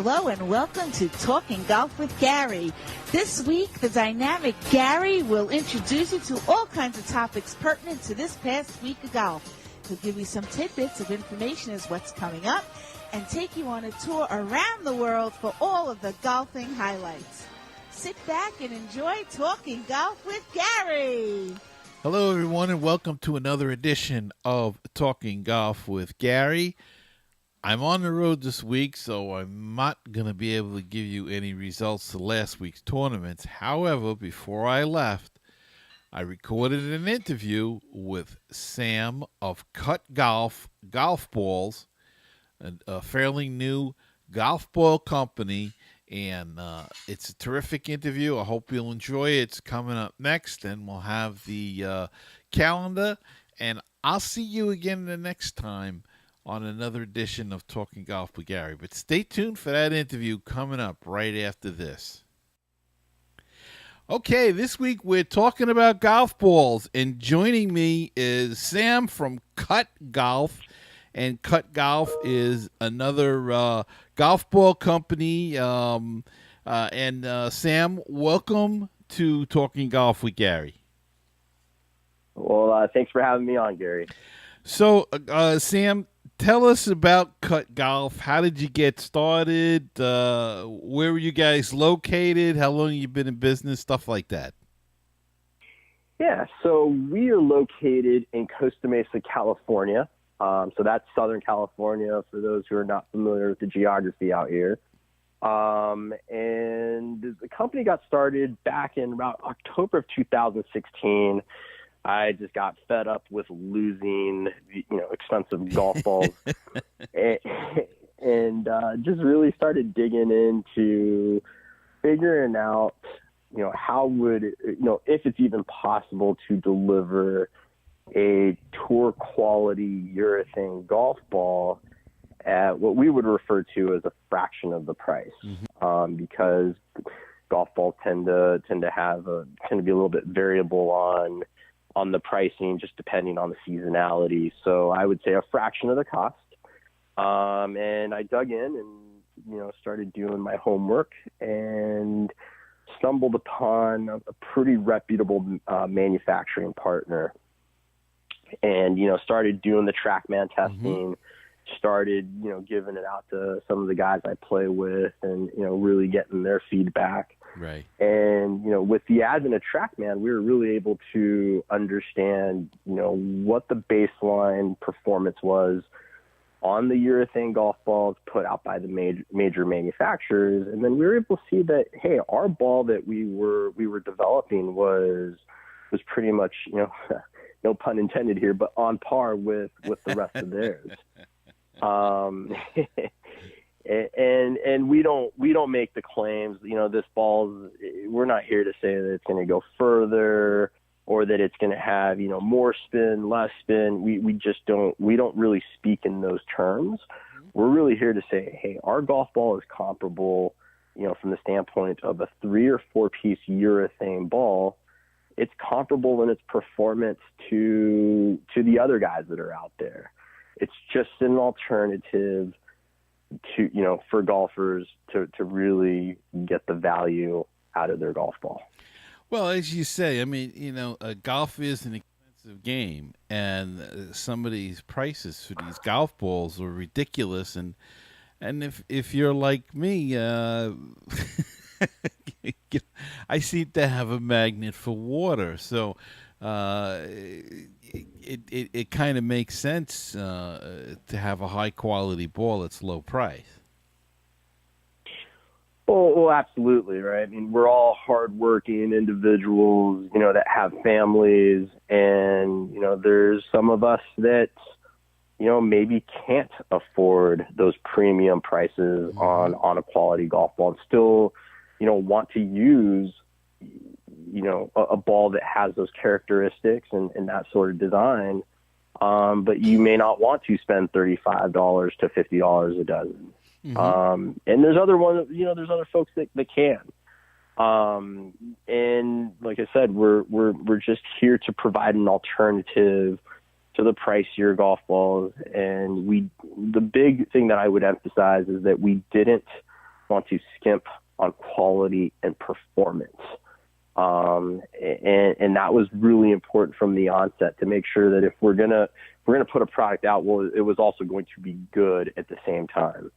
Hello and welcome to Talking Golf with Gary. This week, the dynamic Gary will introduce you to all kinds of topics pertinent to this past week of golf. He'll give you some tidbits of information as what's coming up and take you on a tour around the world for all of the golfing highlights. Sit back and enjoy Talking Golf with Gary. Hello, everyone, and welcome to another edition of Talking Golf with Gary. I'm on the road this week, so I'm not going to be able to give you any results to last week's tournaments. However, before I left, I recorded an interview with Sam of Cut Golf Balls, a fairly new golf ball company, and it's a terrific interview. I hope you'll enjoy it. It's coming up next, and we'll have the calendar, and I'll see you again the next time on another edition of Talking Golf with Gary. But stay tuned for that interview coming up right after this. Okay, this week we're talking about golf balls, and joining me is Sam from Cut Golf. And Cut Golf is another golf ball company. Sam, welcome to Talking Golf with Gary. Well, thanks for having me on, Gary. So, Sam, tell us about Cut Golf. How did you get started? Where were you guys located? How long have you been in business? Stuff like that. Yeah, so we are located in Costa Mesa, California. So that's Southern California for those who are not familiar with the geography out here. And the company got started back in about October of 2016. I just got fed up with losing, expensive golf balls and just really started digging into figuring out, how would, if it's even possible to deliver a tour quality urethane golf ball at what we would refer to as a fraction of the price, because golf balls tend to be a little bit variable on the pricing, just depending on the seasonality. So I would say a fraction of the cost. And I dug in and, started doing my homework and stumbled upon a pretty reputable manufacturing partner. And, started doing the TrackMan testing, started, giving it out to some of the guys I play with and, really getting their feedback. Right. And, with the advent of TrackMan, we were really able to understand, what the baseline performance was on the urethane golf balls put out by the major manufacturers. And then we were able to see that, hey, our ball that we were developing was pretty much, no pun intended here, but on par with the rest of theirs. And we don't make the claims, this ball, we're not here to say that it's going to go further or that it's going to have, more spin, less spin. We don't really speak in those terms. We're really here to say, hey, our golf ball is comparable, from the standpoint of a 3 or 4 piece urethane ball. It's comparable in its performance to the other guys that are out there. It's just an alternative to, for golfers to really get the value out of their golf ball. Well, as you say, I mean, golf is an expensive game, and some of these prices for these golf balls are ridiculous. And if you're like me, I seem to have a magnet for water, so it kind of makes sense to have a high quality ball that's low price. Oh, absolutely, right. I mean, we're all hardworking individuals, that have families, and there's some of us that maybe can't afford those premium prices on a quality golf ball and still want to use, a ball that has those characteristics and that sort of design. But you may not want to spend $35 to $50 a dozen. And there's there's other folks that can. And like I said, we're just here to provide an alternative to the pricier golf balls. And the big thing that I would emphasize is that we didn't want to skimp on quality and performance. And that was really important from the onset to make sure that if we're gonna put a product out, well, it was also going to be good at the same time.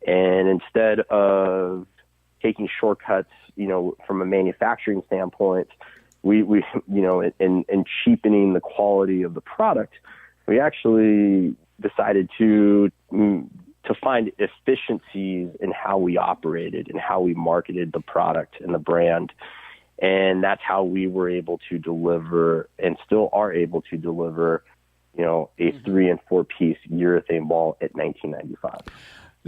And instead of taking shortcuts, from a manufacturing standpoint, we and cheapening the quality of the product, we actually decided to find efficiencies in how we operated and how we marketed the product and the brand. And that's how we were able to deliver, and still are able to deliver, a 3 and 4 piece urethane ball at $19.95.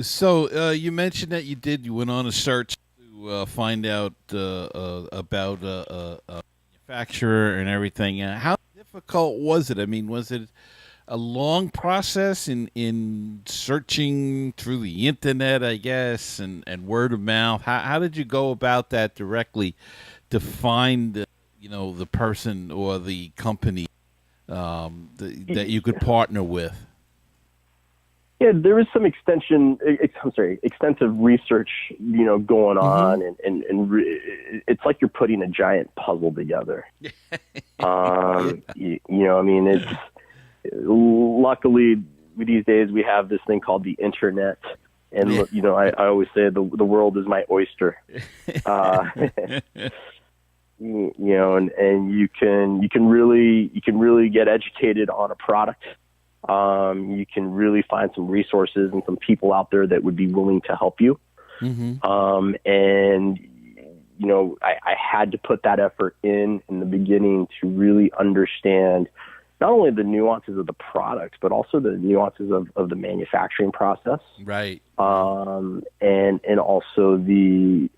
So you mentioned that you went on a search to find out about a manufacturer and everything. How difficult was it? I mean, was it a long process in searching through the internet, I guess, and word of mouth? How did you go about that directly to find, the person or the company that you could partner with? Yeah, there was some extensive research, going on, and it's like you're putting a giant puzzle together. It's luckily these days we have this thing called the internet, and I always say the world is my oyster. And you can really get educated on a product. You can really find some resources and some people out there that would be willing to help you. Mm-hmm. I had to put that effort in the beginning to really understand not only the nuances of the product, but also the nuances of the manufacturing process. Right. And also the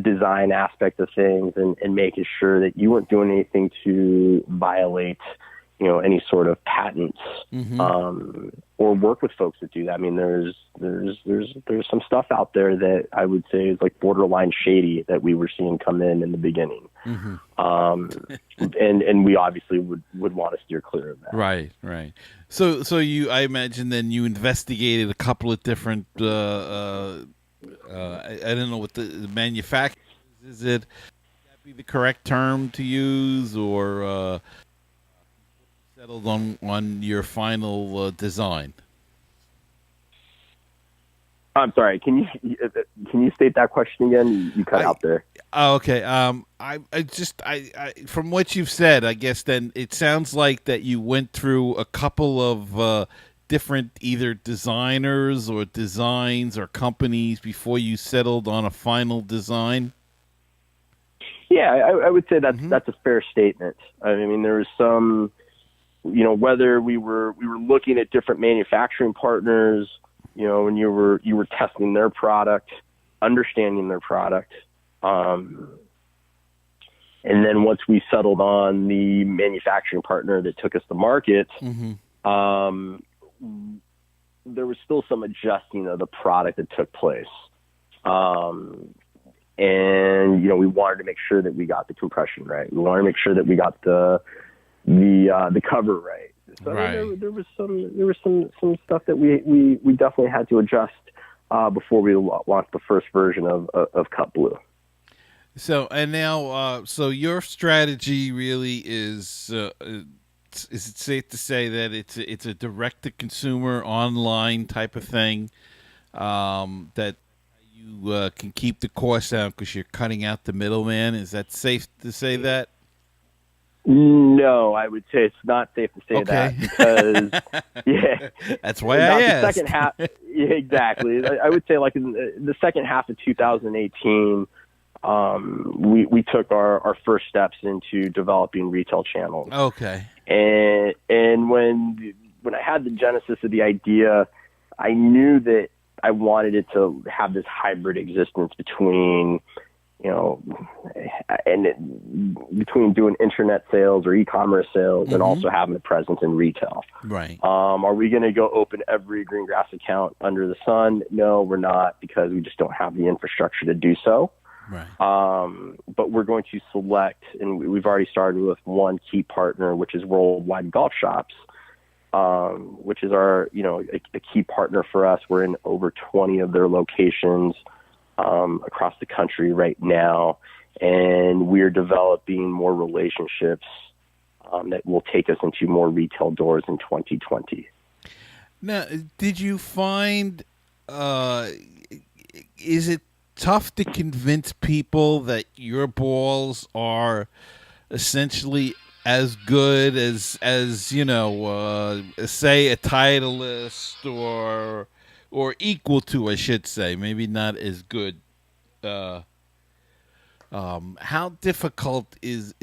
design aspect of things, and making sure that you weren't doing anything to violate, any sort of patents, Mm-hmm. or work with folks that do that. I mean, there's some stuff out there that I would say is like borderline shady that we were seeing come in the beginning. Mm-hmm. And we obviously would want to steer clear of that. Right. So I imagine then you investigated a couple of different, I don't know what the manufacturer is. Would that be the correct term to use, or settled on your final design? I'm sorry. Can you state that question again? You cut out there. Okay. I from what you've said, I guess then it sounds like that you went through a couple of different either designers or designs or companies before you settled on a final design. Yeah, I would say that's a fair statement. I mean, there was some, whether we were looking at different manufacturing partners, when you were testing their product, understanding their product, and then once we settled on the manufacturing partner that took us to market, Mm-hmm. There was still some adjusting of the product that took place. And, we wanted to make sure that we got the compression right. We wanted to make sure that we got the cover right. So Right. I mean, there was some stuff that we definitely had to adjust before we launched the first version of Cut Blue. So and now, so your strategy really is it safe to say that it's a direct to consumer online type of thing, that you can keep the cost down because you're cutting out the middleman? Is that safe to say that? No, I would say it's not safe to say Okay. that because, That's why I asked. The second half, yeah, exactly. I would say like in the second half of 2018, we took our first steps into developing retail channels. Okay. And when I had the genesis of the idea, I knew that I wanted it to have this hybrid existence between, between doing internet sales or e-commerce sales, and also having a presence in retail. Right. Are we going to go open every green grass account under the sun? No, we're not, because we just don't have the infrastructure to do so. Right. But we're going to select, and we've already started with one key partner, which is Worldwide Golf Shops, which is our, a key partner for us. We're in over 20 of their locations. across the country right now, and we're developing more relationships that will take us into more retail doors in 2020. Now, did you find, is it tough to convince people that your balls are essentially as good as say a Titleist or equal to, I should say, maybe not as good? How difficult is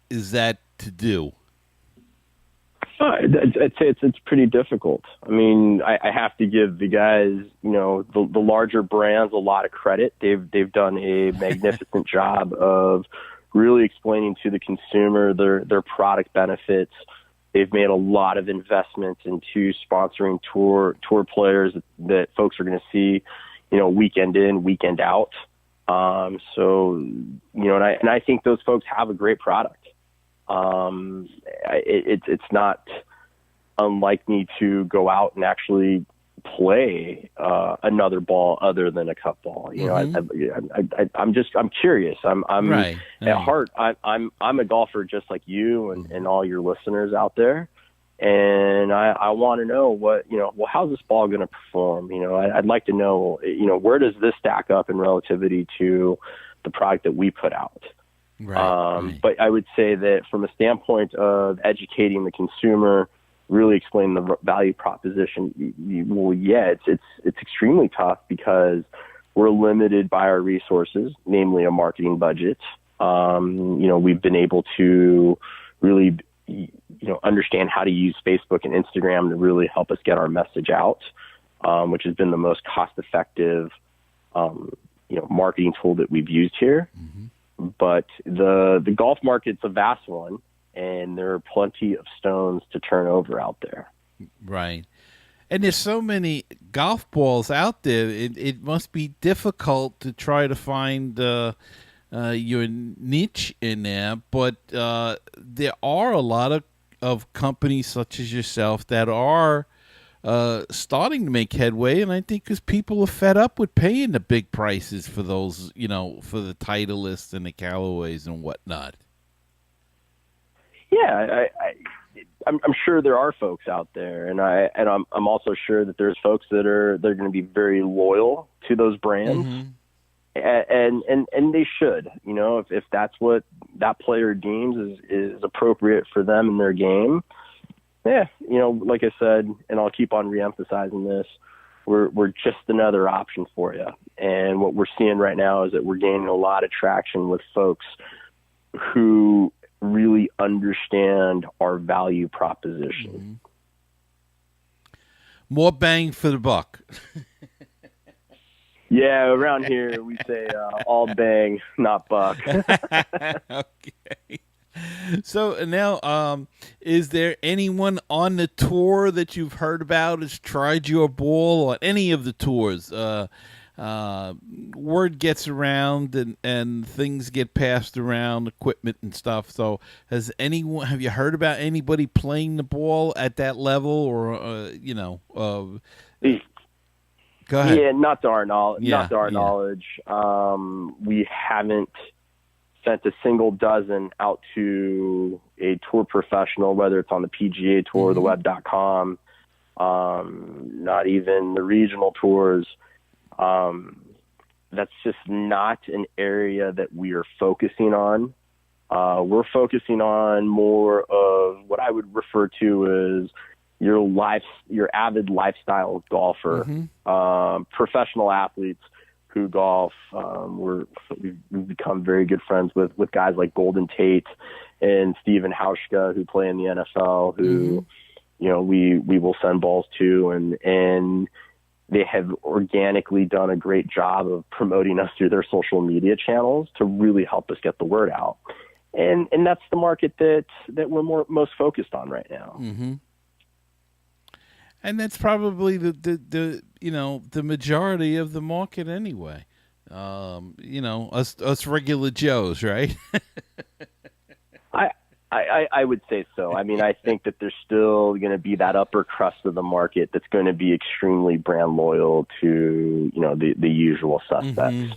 that to do? I'd say it's pretty difficult. I mean, I have to give the guys, the larger brands a lot of credit. They've done a magnificent job of really explaining to the consumer their product benefits. They've made a lot of investments into sponsoring tour players that folks are going to see, weekend in, weekend out. And I think those folks have a great product. It's not unlike me to go out and actually play another ball other than a cup ball. I'm curious. I'm right. At heart. I'm a golfer just like you and all your listeners out there. And I want to know how's this ball going to perform? I'd like to know, where does this stack up in relativity to the product that we put out? Right. But I would say that from a standpoint of educating the consumer, really explaining the value proposition, it's extremely tough because we're limited by our resources, namely a marketing budget. We've been able to really, understand how to use Facebook and Instagram to really help us get our message out, which has been the most cost-effective, marketing tool that we've used here. Mm-hmm. But the golf market's a vast one, and there are plenty of stones to turn over out there. Right. And there's so many golf balls out there, it must be difficult to try to find your niche in there. But there are a lot of companies such as yourself that are starting to make headway, and I think because people are fed up with paying the big prices for those, for the Titleists and the Callaways and whatnot. Yeah, I'm sure there are folks out there, and I'm also sure that there's folks they're going to be very loyal to those brands, mm-hmm. and they should, if that's what that player deems is appropriate for them in their game. Yeah, like I said, and I'll keep on reemphasizing this, we're just another option for you. And what we're seeing right now is that we're gaining a lot of traction with folks who really understand our value proposition. Mm-hmm. More bang for the buck. Yeah, around here we say all bang, not buck. Okay. So now, is there anyone on the tour that you've heard about has tried your ball on any of the tours? Word gets around and things get passed around, equipment and stuff. So have you heard about anybody playing the ball at that level or, go ahead. Yeah, not to our knowledge. We haven't sent a single dozen out to a tour professional, whether it's on the PGA Tour, mm-hmm. the web.com, not even the regional tours. That's just not an area that we are focusing on. We're focusing on more of what I would refer to as your avid lifestyle golfer, mm-hmm. Professional athletes who golf. We've become very good friends with guys like Golden Tate and Stephen Hauschka who play in the NFL, who, mm-hmm. We will send balls to, and they have organically done a great job of promoting us through their social media channels to really help us get the word out. And that's the market that we're most focused on right now. Mm-hmm. And that's probably the majority of the market anyway. Us regular Joes, right? I would say so. I mean, I think that there's still going to be that upper crust of the market that's going to be extremely brand loyal to, the usual suspects.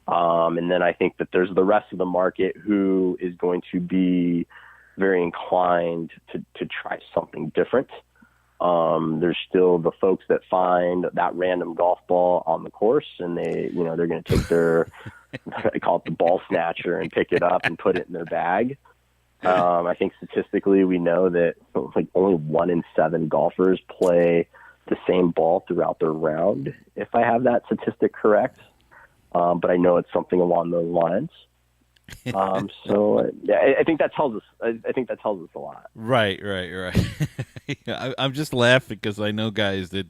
And then I think that there's the rest of the market who is going to be very inclined to try something different. There's still the folks that find that random golf ball on the course, and they're going to take their, I call it the ball snatcher, and pick it up and put it in their bag. I think statistically we know that like only 1 in 7 golfers play the same ball throughout their round, if I have that statistic correct. But I know it's something along those lines. So I think that tells us. I think that tells us a lot. Right. Yeah, I'm just laughing because I know guys that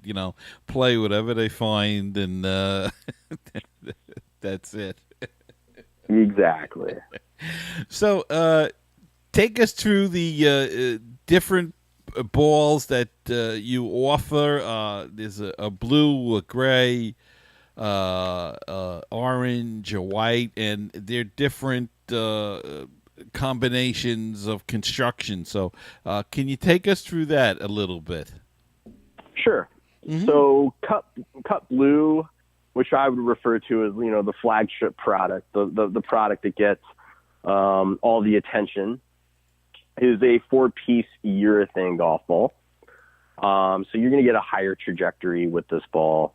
play whatever they find, and that's it. Exactly. So, take us through the different balls that you offer. There's a blue, a gray, orange, a white, and they're different combinations of construction. So can you take us through that a little bit? Sure. So cut blue, which I would refer to as the flagship product, the product that gets all the attention, is a 4-piece urethane golf ball. So you're going to get a higher trajectory with this ball.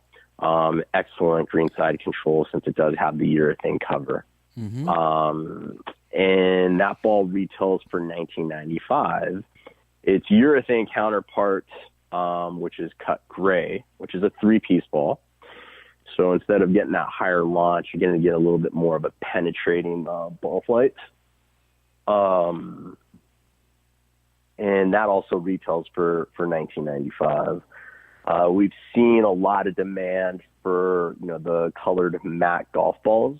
Excellent greenside control since it does have the urethane cover. And that ball retails for $19.95. Its urethane counterpart, which is cut gray, which is a 3-piece ball. So instead of getting that higher launch, you're going to get a little bit more of a penetrating ball flight. And that also retails for $19.95. We've seen a lot of demand for the colored matte golf balls.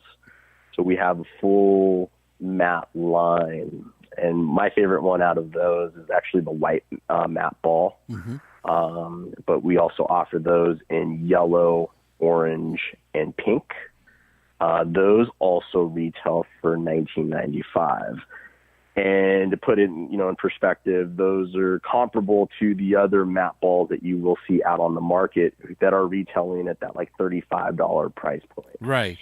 So we have a full matte line, and my favorite one out of those is actually the white matte ball. But we also offer those in yellow, orange, and pink. Those also retail for $19.95. And to put it in perspective, those are comparable to the other matte balls that you will see out on the market that are retailing at that like $35 price point. Right.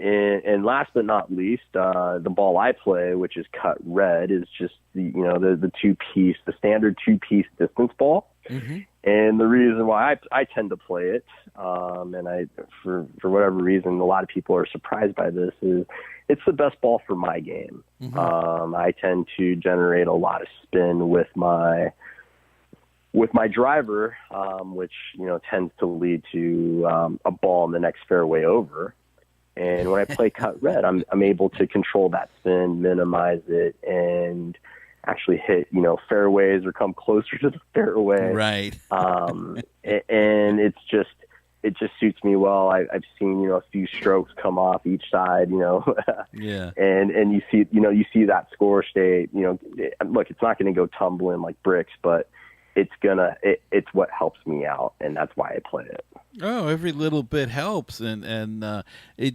And last but not least, the ball I play, which is cut red, is just the 2-piece, the standard 2-piece distance ball. And the reason why I tend to play it, and for whatever reason, a lot of people are surprised by this, is it's the best ball for my game. I tend to generate a lot of spin with my driver, which tends to lead to a ball in the next fairway over. And when I play cut red, I'm able to control that spin, minimize it, and actually hit fairways or come closer to the fairway. Right. And it just suits me well. I've seen a few strokes come off each side. Yeah. And you see that score stay. Look, it's not going to go tumbling like bricks, but it's what helps me out, and that's why I play it. Oh, every little bit helps, and it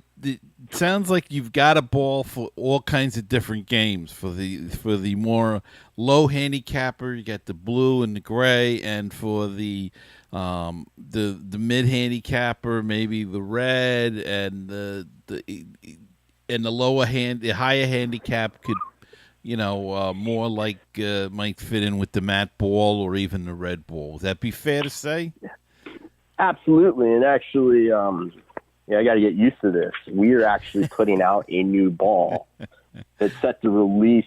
sounds like you've got a ball for all kinds of different games. For the more low handicapper, you got the blue and the gray, and for the mid handicapper, maybe the red, and the higher handicap could more like might fit in with the matte ball or even the red ball. Would that be fair to say? Absolutely. And actually, I got to get used to this. We are actually putting out a new ball that's set to release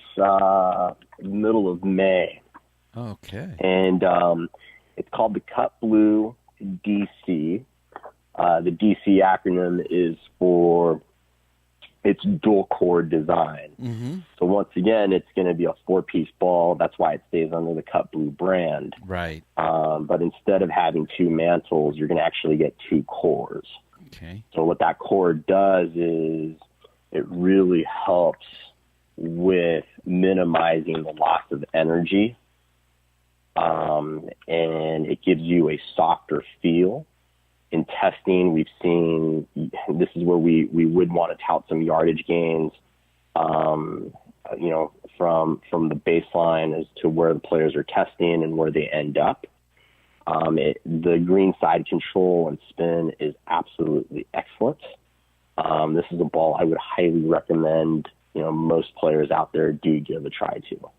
middle of May. Okay. And it's called the Cut Blue DC. The DC acronym is for its dual core design. So once again, it's going to be a 4-piece ball. That's why it stays under the Cut Blue brand. Right. But instead of having 2 mantles, you're going to actually get 2 cores. Okay. So what that core does is it really helps with minimizing the loss of energy. And it gives you a softer feel. In testing, we've seen, this is where we would want to tout some yardage gains. from the baseline as to where the players are testing and where they end up. The green side control and spin is absolutely excellent. This is a ball I would highly recommend, most players out there do give a try to.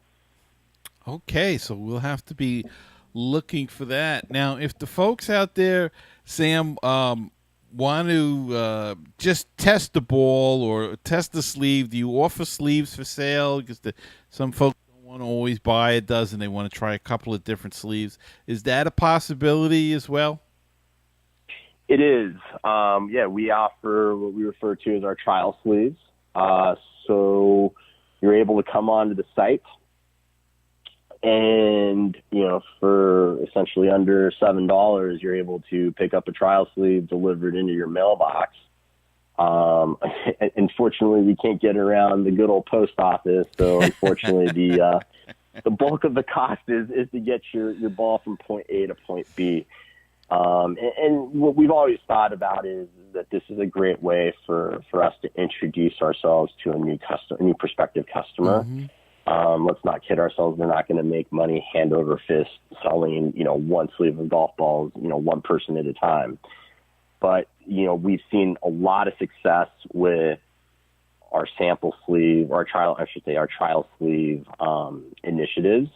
Okay, so we'll have to be looking for that. Now, if the folks out there, Sam, want to just test the ball or test the sleeve, do you offer sleeves for sale? Because some folks don't want to always buy a dozen. They want to try a couple of different sleeves. Is that a possibility as well? It is. We offer what we refer to as our trial sleeves. So you're able to come onto the site and, for essentially under $7, you're able to pick up a trial sleeve delivered into your mailbox. Unfortunately, we can't get around the good old post office. So unfortunately, the bulk of the cost is to get your ball from point A to point B. And what we've always thought about is that this is a great way for us to introduce ourselves to a new prospective customer. Mm-hmm. Let's not kid ourselves. We're not going to make money hand over fist selling, one sleeve of golf balls, one person at a time. But, we've seen a lot of success with our sample sleeve, or our trial sleeve initiatives,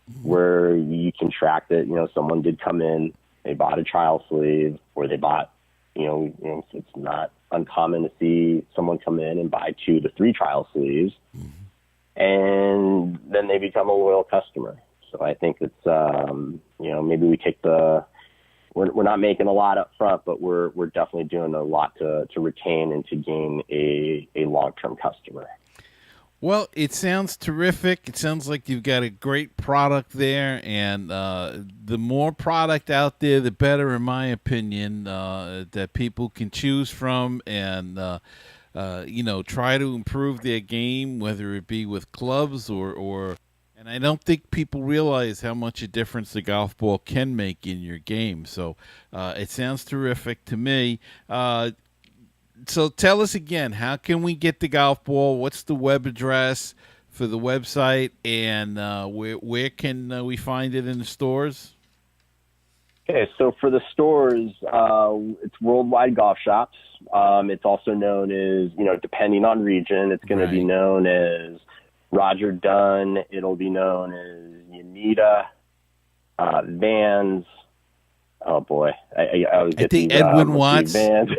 mm-hmm. where you can track that, someone did come in, they bought a trial sleeve, or they bought, it's not uncommon to see someone come in and buy 2 to 3 trial sleeves, mm-hmm. and then they become a loyal customer. So I think it's, maybe we take we're not making a lot up front, but we're definitely doing a lot to retain and to gain a long-term customer. Well, it sounds terrific. It sounds like you've got a great product there, and the more product out there, the better, in my opinion, that people can choose from and, try to improve their game, whether it be with clubs or and I don't think people realize how much a difference the golf ball can make in your game. So it sounds terrific to me. So tell us again, how can we get the golf ball? What's the web address for the website, and where can we find it in the stores? Okay, so for the stores, it's Worldwide Golf Shops. It's also known as, depending on region, it's going to be known as Roger Dunn. It'll be known as Yanita, Vans. Oh boy, I always get these. Edwin Watts. Vans.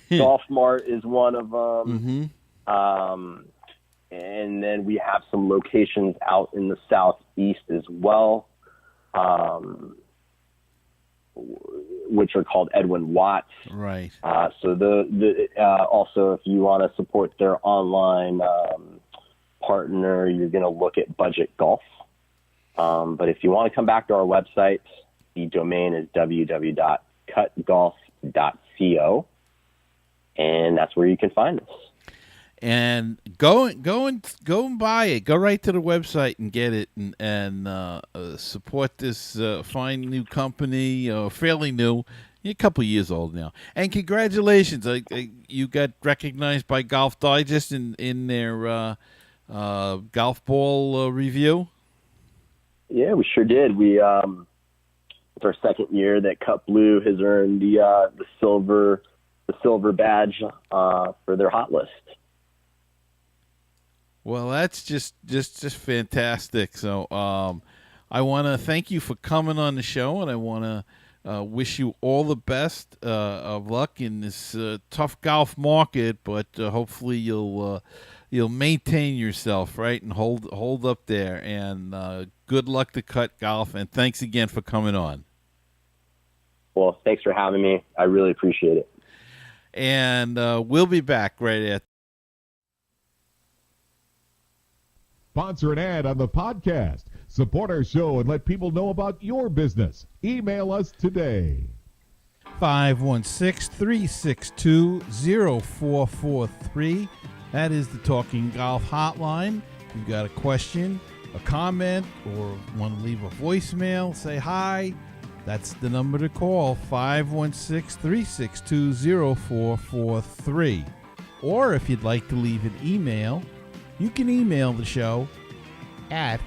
Golf Mart is one of them. Mm-hmm. And then we have some locations out in the southeast as well, which are called Edwin Watts. Right. So also, if you want to support their online partner, you're going to look at Budget Golf. But if you want to come back to our website, the domain is www.cutgolf.co, and that's where you can find us. And go and buy it. Go right to the website and get it, and support this fine new company, fairly new, a couple of years old now. And congratulations, you got recognized by Golf Digest in their golf ball review. Yeah, we sure did. It's our second year that Cut Blue has earned the silver badge for their hot list. Well, that's just fantastic. So I want to thank you for coming on the show, and I want to wish you all the best of luck in this tough golf market. But hopefully you'll maintain yourself, right, and hold up there. And good luck to Cut Golf, and thanks again for coming on. Well, thanks for having me. I really appreciate it. And we'll be back right at. Sponsor an ad on the podcast. Support our show and let people know about your business. Email us today. 516-362-0443. That is the Talking Golf hotline. If you've got a question, a comment, or want to leave a voicemail, say hi. That's the number to call, 516-362-0443. Or if you'd like to leave an email, you can email the show at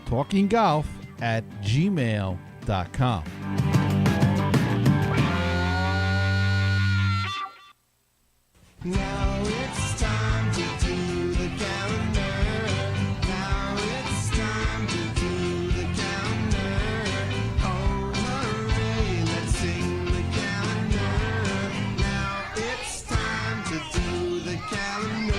talkinggolf@gmail.com. Now it's time to do the calendar. Now it's time to do the calendar. Oh, hooray, let's sing the calendar. Now it's time to do the calendar.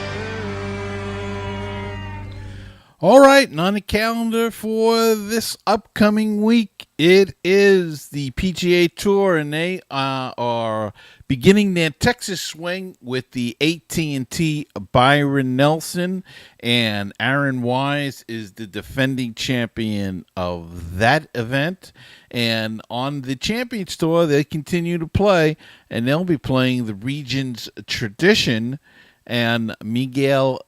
All right, and on the calendar for this upcoming week, it is the PGA Tour, and they are beginning their Texas swing with the AT&T Byron Nelson, and Aaron Wise is the defending champion of that event. And on the Champions Tour, they continue to play, and they'll be playing the Regions Tradition, and Miguel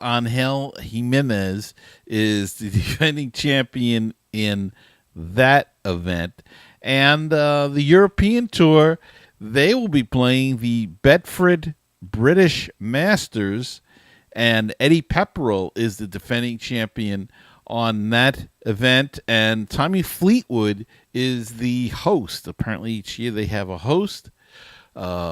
Angel Jimenez is the defending champion in that event. And the European Tour, they will be playing the Bedford British Masters, and Eddie Pepperell is the defending champion on that event. And Tommy Fleetwood is the host. Apparently each year they have a host.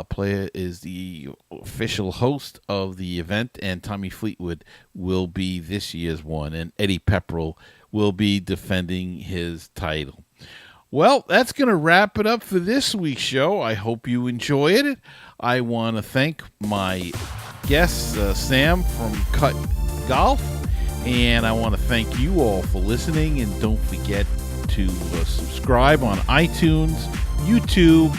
Player is the official host of the event, and Tommy Fleetwood will be this year's one, and Eddie Pepperell will be defending his title. Well, that's going to wrap it up for this week's show. I hope you enjoyed it. I want to thank my guest, Sam from Cut Golf, and I want to thank you all for listening, and don't forget to subscribe on iTunes, YouTube,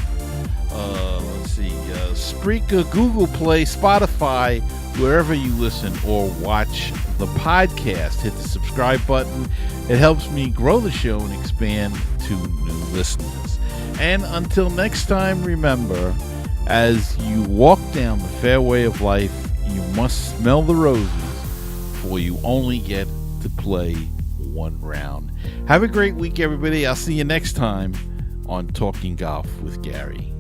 Spreaker, Google Play, Spotify, wherever you listen or watch the podcast. Hit the subscribe button. It helps me grow the show and expand to new listeners. And until next time, remember, as you walk down the fairway of life, you must smell the roses, for you only get to play one round. Have a great week, everybody. I'll see you next time on Talking Golf with Gary.